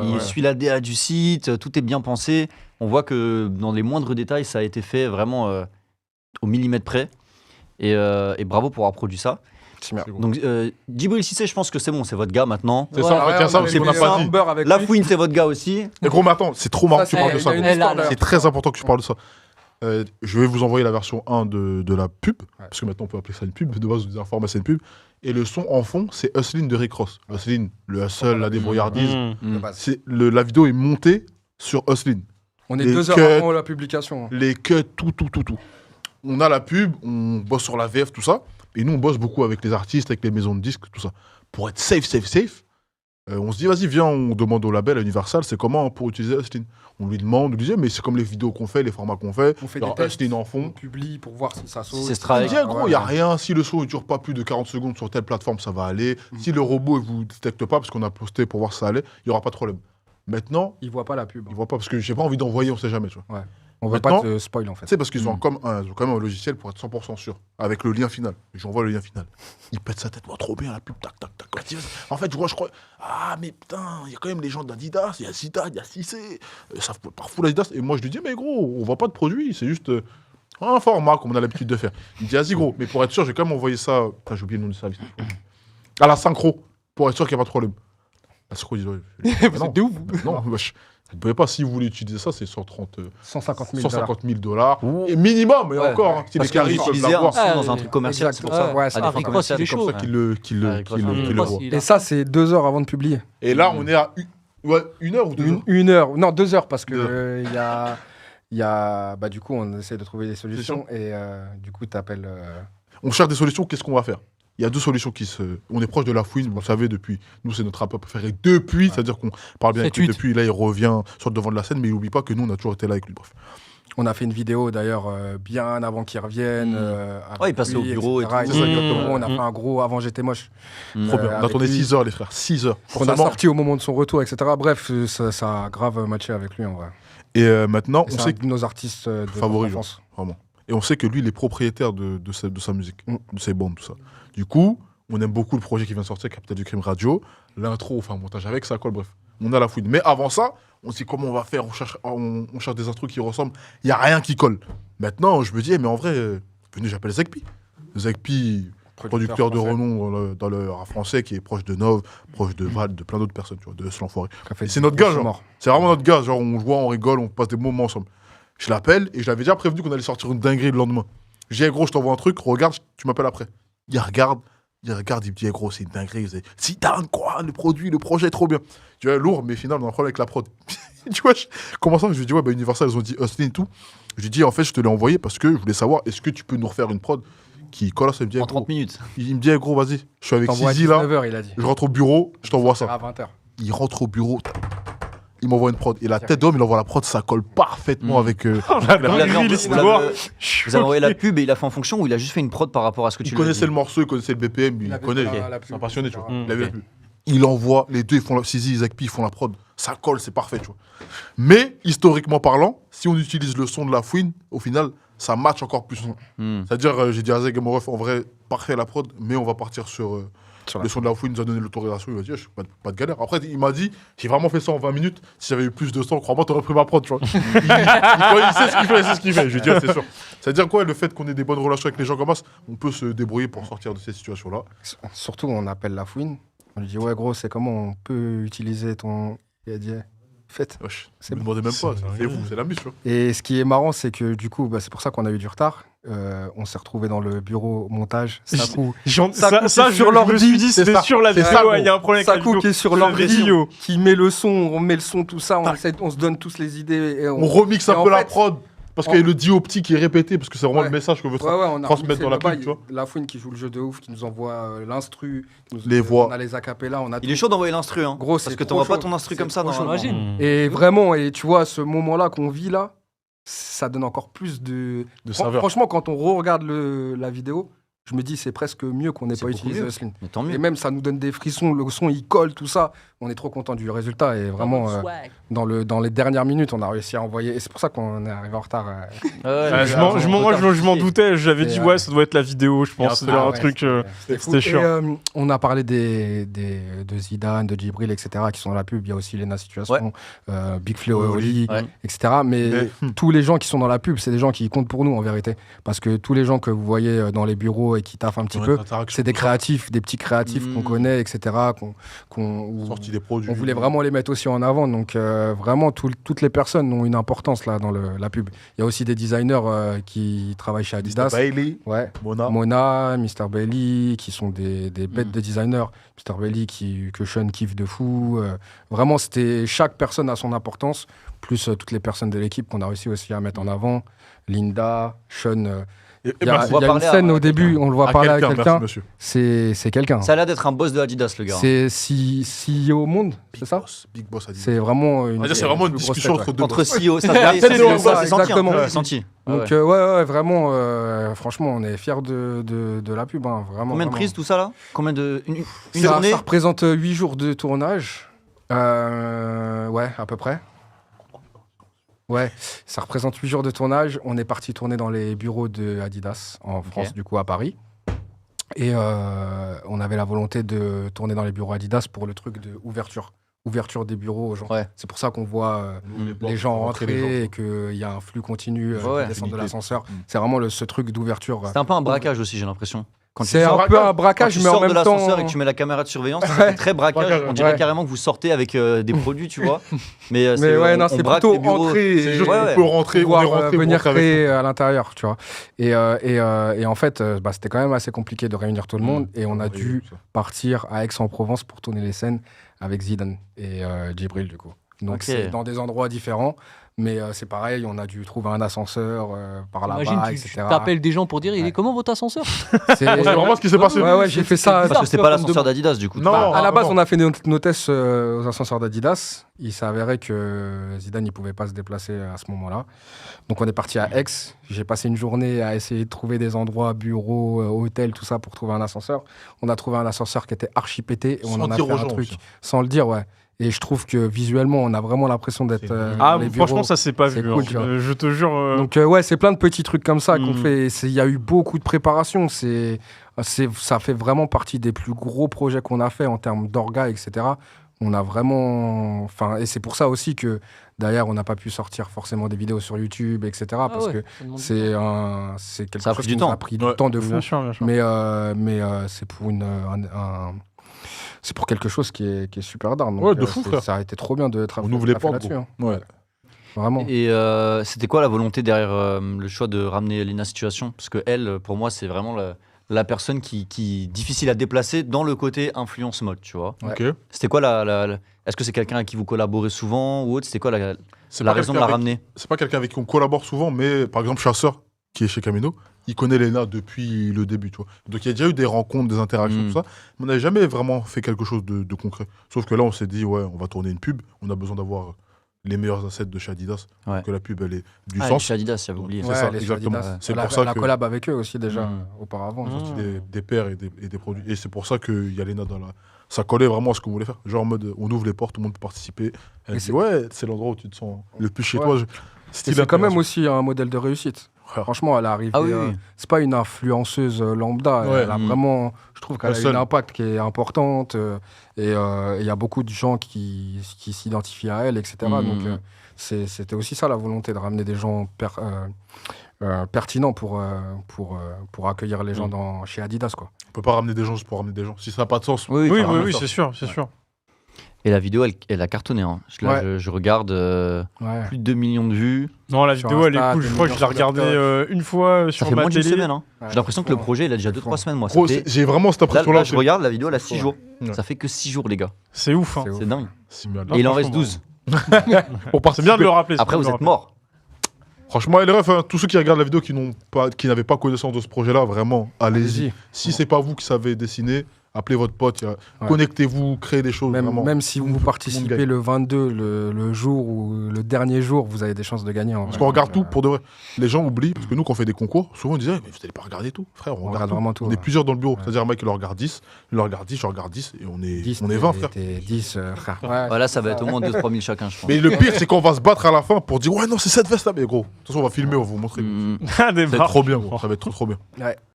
Il suit la DA du site, tout est bien pensé. On voit que dans les moindres détails, ça a été fait vraiment au millimètre près. Et bravo pour avoir produit ça. C'est bien. Donc Djibril Cissé, je pense que c'est bon, c'est votre gars maintenant. C'est ça, en fait, Ouais, tiens, ça on aussi avait qu'on n'a mis pas un dit. beurre avec La lui. fouine, c'est votre gars aussi. Et gros, mais attends, c'est trop marrant Ça, que tu parles de il y ça. a une Elle histoire a- d'ailleurs. C'est très important que tu parles de ça. Je vais vous envoyer la version 1 de la pub, Ouais. parce que maintenant on peut appeler ça une pub. De base, je vous informe, c'est une pub. Et le son en fond, c'est Hustlin de Rick Ross. Hustlin, le hustle, la débrouillardise. Mmh. De base. La vidéo est montée sur Hustlin. On est Les 2 heures cuts. avant la publication. Les cuts, tout. On a la pub, on bosse sur la VF, tout ça. Et nous, on bosse beaucoup avec les artistes, avec les maisons de disques, tout ça. Pour être safe, on se dit, vas-y, viens, on demande au label, à Universal, c'est comment pour utiliser Hustlin. On lui demande, on lui dit, mais c'est comme les vidéos qu'on fait, les formats qu'on fait. On fait Il y des aura tests, Hustlin en on fond. publie pour voir si ça saute. C'est Il strike. dit, gros, il n'y a Ouais. rien. Si le son ne dure pas plus de 40 secondes sur telle plateforme, ça va aller. Si le robot ne vous détecte pas, parce qu'on a posté pour voir si ça allait, il n'y aura pas de problème. Maintenant, Ils voient pas la pub. il ne voit pas, parce que j'ai pas envie d'envoyer, on ne sait jamais. Tu vois. Ouais. On va Maintenant, pas te spoil en fait. Tu sais, parce qu'ils ont, ils ont quand même un logiciel pour être 100% sûr, avec le lien final. Et j'envoie le lien final. Il pète sa tête, moi, trop bien, la pub, tac, tac, tac. En fait, je crois, ah, mais putain, il y a quand même les gens d'Adidas, il y a Zidane, il y a Cissé, ça parfois l'Adidas. Et moi, je lui dis, mais gros, on voit pas de produit, c'est juste un format, comme on a l'habitude de faire. Il me dit, vas-y, gros, mais pour être sûr, j'ai quand même envoyé ça, putain, j'ai oublié le nom du service. À la synchro, pour être sûr qu'il n'y a pas de problème. La synchro, il dit, ouais. Vous êtes de ouf. Non, wesh. Vous ne pouvez pas, si vous voulez utiliser ça, c'est 150 000 150 000 $. Et minimum, et Ouais. encore, hein, si les Parce caries qu'ils peuvent l'utilisaient l'avoir. dans un truc commercial, c'est pour ça. Ouais, À c'est des fins Rick Ross, commerciales, il est c'est comme chaud. ça C'est qu'il comme ça qu'il le Rick Ross, voit. Et ça, c'est 2 heures avant de publier. Et là, on est à 1 heure ou 2 heures. Une heure, non 2 heures parce que 2 heures. il y a bah du coup on essaie de trouver des solutions et du coup t'appelles. On cherche des solutions, qu'est-ce qu'on va faire? Il y a 2 solutions On est proche de la fouine, vous le savez, depuis. Nous, c'est notre rappeur préféré depuis, c'est-à-dire qu'on parle bien avec lui 7-8. depuis. Là, il revient sur le devant de la scène, mais il n'oublie pas que nous, on a toujours été là avec lui. Bref. On a fait une vidéo d'ailleurs bien avant qu'ils reviennent. Ouais, il passait au bureau et tout. C'est ça, exactement. On a fait un gros avant j'étais moche. Trop bien. On a avec tourné lui. 6 heures, les frères. 6 heures. On a Forcément. sorti au moment de son retour, etc. Bref, ça a grave matché avec lui en vrai. Et maintenant, Et on c'est sait un de nos artistes de Favoris, France. vraiment. Et on sait que lui, il est propriétaire de sa musique, Mm. de ses bandes, tout ça. Du coup, on aime beaucoup le projet qui vient de sortir, Capital du Crime Radio. L'intro, enfin, montage avec, ça colle, bref. On a la fouine. Mais avant ça, on se dit comment on va faire, on cherche des instrus qui ressemblent. Il n'y a rien qui colle. Maintenant, je me dis, mais en vrai, venez, j'appelle Zekpi. Zekpi, producteur de français. renom dans le rap français, qui est proche de Nov, proche de Val, de plein d'autres personnes, tu vois, de l'Enfoiré. Qui a fait Et c'est notre gars, genre. mort. C'est vraiment notre gars, genre on joue, on rigole, on passe des moments ensemble. Je l'appelle et je l'avais déjà prévenu qu'on allait sortir une dinguerie le lendemain. Je dis, hey, gros, je t'envoie un truc, regarde, tu m'appelles après. Il regarde, il me dit, hey, gros, c'est une dinguerie. C'est Zidane, quoi, le produit, le projet est trop bien. Tu vois, lourd, mais finalement, on a un problème avec la prod. Tu vois, comment ça? Je lui dis, ouais, bah, Universal, ils ont dit Austin et tout. Je lui dis, en fait, je te l'ai envoyé parce que je voulais savoir, est-ce que tu peux nous refaire une prod qui colle à ça? Il me dit, hey, En gros, 30 minutes. il me dit, hey, gros, vas-y, je suis avec T'envoies à Sizi là, 19h, il a dit. je rentre au bureau, je t'envoie ça. À 20h. Il rentre au bureau, il m'envoie une prod. Et la tête d'homme, il envoie la prod, ça colle parfaitement avec. Vous l'avez dinguerie, envoyé- l'histoire. vous avez envoyé la pub et il a fait en fonction ou il a juste fait une prod par rapport à ce que tu Il lui as connaissait dit le morceau, il connaissait le BPM, il avait connaît. vu Il la est pub, un passionné, tu etc. vois. Il a vu la Ok. pub. Il envoie, les deux, ils font Sizi et Zakpi, ils font la prod. Ça colle, c'est parfait, tu vois. Mais, historiquement parlant, si on utilise le son de la fouine, au final, ça match encore plus. Hmm. C'est-à-dire, j'ai dit à Zeg et mon ref, en vrai, parfait la prod, mais on va partir sur Sur la le son de la fouine, il nous a donné l'autorisation, il m'a dit, pas de galère. Après, il m'a dit, j'ai vraiment fait ça en 20 minutes, si j'avais eu plus de son, crois-moi, t'aurais pris ma prod, tu vois. il sait ce qu'il fait, il sait ce qu'il fait. Je lui dis, c'est sûr. C'est-à-dire quoi, le fait qu'on ait des bonnes relations avec les gens comme ça, on peut se débrouiller pour sortir de ces situations-là. Surtout, on appelle la fouine. On lui dit, ouais, gros, c'est comment on peut utiliser ton. Il a dit, faites. Wesh, C'est me demandez même pas, c'est c'est dingue. fou, c'est la mise, tu vois. Et ce qui est marrant, c'est que du coup, bah, c'est pour ça qu'on a eu du retard. On s'est retrouvé dans le bureau montage. Sakou, Ça, Sakou ça, qui est sur je me l'ordi, suis dit, c'est c'était ça. sur la C'est vidéo, ça, ouais, il y a un problème avec la Sakou vidéo. qui est sur C'est la l'ordi, vidéo. qui met le son, on met le son, tout ça, on se donne tous les idées. Et On remixe un et en peu la fait, prod, parce qu'il y a le dit optique qui est répété, parce que c'est vraiment Ouais. le message qu'on veut Ouais, on a transmettre remixé dans la le bail. pub, tu vois. La fouine qui joue le jeu de ouf, qui nous envoie l'instru, Les voix. on a les acapellas, on a Il est chaud d'envoyer l'instru, hein. Gros, Parce c'est que trop t'envoies pas chaud. ton instru C'est comme ça trop dans chaud. J'imagine. Et vraiment, et tu vois, ce moment-là qu'on vit là, ça donne encore plus de. saveur. Franchement, quand on re-regarde la vidéo, je me dis c'est presque mieux qu'on n'ait C'est pas beaucoup utilisé mieux. Oslin. Mais tant Et mieux. même ça nous donne des frissons, le son il colle, tout ça. On est trop content du résultat et vraiment dans les dernières minutes on a réussi à envoyer. Et c'est pour ça qu'on est arrivé en retard. Je m'en doutais, j'avais Et, dit, ouais, ça doit être la vidéo, je pense. Et C'est après, un ouais, truc. C'était sûr. On a parlé de Zidane, de Djibril, etc. qui sont dans la pub. Il y a aussi Lena Situation, Big Flo et Oli, Ouais. etc. Mais tous les gens qui sont dans la pub, c'est des gens qui comptent pour nous en vérité. Parce que tous les gens que vous voyez dans les bureaux et qui taffent un petit peu, c'est des créatifs, des petits créatifs qu'on connaît, etc. où Sorti des produits. on voulait vraiment les mettre aussi en avant. Donc vraiment, toutes les personnes ont une importance là dans la pub. Il y a aussi des designers qui travaillent chez Adidas. Bailey, Ouais. Mona. Mona, Mr. Bailey, qui sont des bêtes de designers. Mr. Bailey que Sean kiffe de fou. Vraiment, chaque personne a son importance, plus toutes les personnes de l'équipe qu'on a réussi aussi à mettre en avant. Linda, Sean. Et Il y a, merci. il y a une parler à scène au quelqu'un. début, on le voit À parler avec merci, quelqu'un. monsieur. C'est quelqu'un. Ça a l'air d'être un boss de Adidas, le gars. C'est CEO au monde, c'est ça Big Boss a dit. C'est vraiment une, C'est vraiment une plus grosse discussion tête, entre deux. Entre boss. CEO, ça se La voyait, tête de haut, c'est senti, exactement. hein, c'est senti. Donc Ouais. ouais, vraiment, franchement, on est fiers de la pub. Hein, vraiment, Combien de vraiment. prises, tout ça là Combien de. Une Ça journée représente 8 jours de tournage. Ouais, à peu près. Ouais, ça représente 8 jours de tournage. On est parti tourner dans les bureaux de Adidas en France, du coup à Paris. Et on avait la volonté de tourner dans les bureaux Adidas pour le truc de ouverture des bureaux aux gens. Ouais. C'est pour ça qu'on voit les gens rentrer et qu'il y a un flux continu Ouais. qui descend de Unité. l'ascenseur. C'est vraiment ce truc d'ouverture. C'est un peu un braquage aussi, j'ai l'impression. Quand tu C'est sors- un peu un Quand braquage, tu mais en sors de même l'ascenseur temps. et que tu mets la caméra de surveillance, ça fait très braquage. Braquage, On dirait ouais. carrément que vous sortez avec des produits, tu vois. Mais Mais ouais, non, on c'est braque plutôt les bureaux. entrer C'est et juste Ouais, qu'on ouais. peut rentrer, on est pouvoir rentré, venir rentrer avec créer à l'intérieur, tu vois. Et en fait, c'était quand même assez compliqué de réunir tout le monde. Et on a dû partir à Aix-en-Provence pour tourner les scènes avec Zidane et Djibril, du coup. Donc Ok. c'est dans des endroits différents. Mais c'est pareil, on a dû trouver un ascenseur par Imagine, là-bas, tu etc. t'appelles des gens pour dire il est Ouais. comment votre ascenseur C'est vraiment ce qui s'est passé. Ouais, j'ai fait ça. Parce que c'était pas l'ascenseur d'Adidas, du coup. Non. À la base, non. on a fait nos tests aux ascenseurs d'Adidas. Il s'est avéré que Zidane, il pouvait pas se déplacer à ce moment-là. Donc, on est parti à Aix. J'ai passé une journée à essayer de trouver des endroits, bureaux, hôtels, tout ça, pour trouver un ascenseur. On a trouvé un ascenseur qui était archi pété et on Sans en a dire fait aux un gens truc aussi. sans le dire, ouais. Et je trouve que visuellement, on a vraiment l'impression d'être C'est dans les bureaux. franchement, ça c'est pas c'est vu. cool, hein. tu vois. Je te jure. Donc ouais, c'est plein de petits trucs comme ça qu'on Mhm. fait. Il y a eu beaucoup de préparation. Ça fait vraiment partie des plus gros projets qu'on a fait en termes d'orga, etc. On a vraiment... Enfin, et c'est pour ça aussi que, d'ailleurs, on n'a pas pu sortir forcément des vidéos sur YouTube, etc. parce que c'est quelque Ça a chose pris du qui nous temps. a pris du Ouais. temps de fou. Bien sûr, bien sûr. Mais c'est pour c'est pour quelque chose qui est super d'art. Donc, Ouais, de fou, c'est- frère. Ça a été trop bien de On travailler ouvre les portes, là-dessus. hein. Ouais. Vraiment. Et c'était quoi la volonté derrière le choix de ramener Lena Situation? Parce que elle, pour moi, c'est vraiment la personne qui est difficile à déplacer dans le côté influence mode, tu vois. Ok. C'était quoi Est-ce que c'est quelqu'un avec qui vous collaborez souvent ou autre? C'était quoi C'est la pas raison de quelqu'un la avec- ramener? C'est pas quelqu'un avec qui on collabore souvent, mais par exemple, Chasseur, qui est chez Camino, il connaît Lena depuis le début, tu vois. Donc il y a déjà eu des rencontres, des interactions, Mm. tout ça, mais on n'avait jamais vraiment fait quelque chose de concret. Sauf que là, on s'est dit, ouais, on va tourner une pub, on a besoin d'avoir les meilleurs assets de chez Adidas, Ouais. pour que la pub, elle ait du Ah, sens. chez Adidas, j'avais oublié. C'est Ouais, ça, les exactement. Adidas. C'est la, pour ça la que- collab avec eux aussi déjà Mhm. auparavant. Ils ont sorti des paires et des produits. Et c'est pour ça qu'il y a Lena dans la... Ça collait vraiment à ce qu'on voulait faire. Genre en mode, on ouvre les portes, tout le monde peut participer. Elle Et dit, c'est- ouais, c'est l'endroit où tu te sens le plus chez Ouais. toi. Et Style c'est quand même intégration. aussi un modèle de réussite. Frère. Franchement, elle est arrivée. Ah oui, oui. C'est pas une influenceuse lambda. Ouais. Elle a Mhm. vraiment, je trouve qu'elle La a seule. un impact qui est importante. Et il y a beaucoup de gens qui s'identifient à elle, etc. Mhm. Donc c'était aussi ça la volonté de ramener des gens pertinents pour accueillir les gens chez Adidas, quoi. On peut pas ramener des gens juste pour ramener des gens. Si ça n'a pas de sens. Oui, Oui, enfin, oui, vraiment oui, ça. c'est sûr, c'est sûr. Et la vidéo, elle a cartonné. Hein. Je regarde Ouais. plus de 2 millions de vues. Non, la Sur vidéo, elle est Insta, cool. Je crois que je l'ai regardée une fois Ça sur fait ma moins d'une télé. semaine. Hein. Ouais, J'ai l'impression que le fort. projet, il a déjà C'est 2-3 fort. semaines. Moi. Ça Gros, fait- j'ai vraiment cette Là, impression-là. je regarde la vidéo, elle a 6 jours. Ouais. Ça fait que 6 jours, les gars. C'est ouf. Hein. C'est ouf. C'est dingue. C'est bien. Et il en reste franchement, 12. C'est bien de le rappeler. c'est Après, bien vous de le êtes morts. Franchement, les refs, hein, tous ceux qui regardent la vidéo qui n'avaient pas connaissance de ce projet-là, vraiment, allez-y. Allez-y. Si c'est pas vous qui savez dessiner, appelez votre pote, Ouais. connectez-vous, créez des choses. vraiment. Même si Tout le vous monde participez gagne. le 22, le jour ou le dernier jour, vous avez des chances de gagner. Parce qu'on regarde tout pour de vrai. Les gens oublient, parce que nous, quand on fait des concours, souvent on disait, mais vous n'allez pas regarder tout, frère. On regarde tout. vraiment tout. On est ouais. plusieurs dans le bureau. Ouais. C'est-à-dire, un mec, il en regarde 10, il en regarde 10, je regarde 10, et on est 10, 20, frère. T'es 10, frère. Ouais. Voilà, ça va être au moins 2-3 000 chacun, je pense. Mais le pire, c'est qu'on va se battre à la fin pour dire, ouais, non, c'est cette veste-là. Mais gros, de toute façon, on va filmer, on va vous montrer. Mm. Ah, des Ça va être barres. trop bien, gros. Ça va être trop bien. Ouais.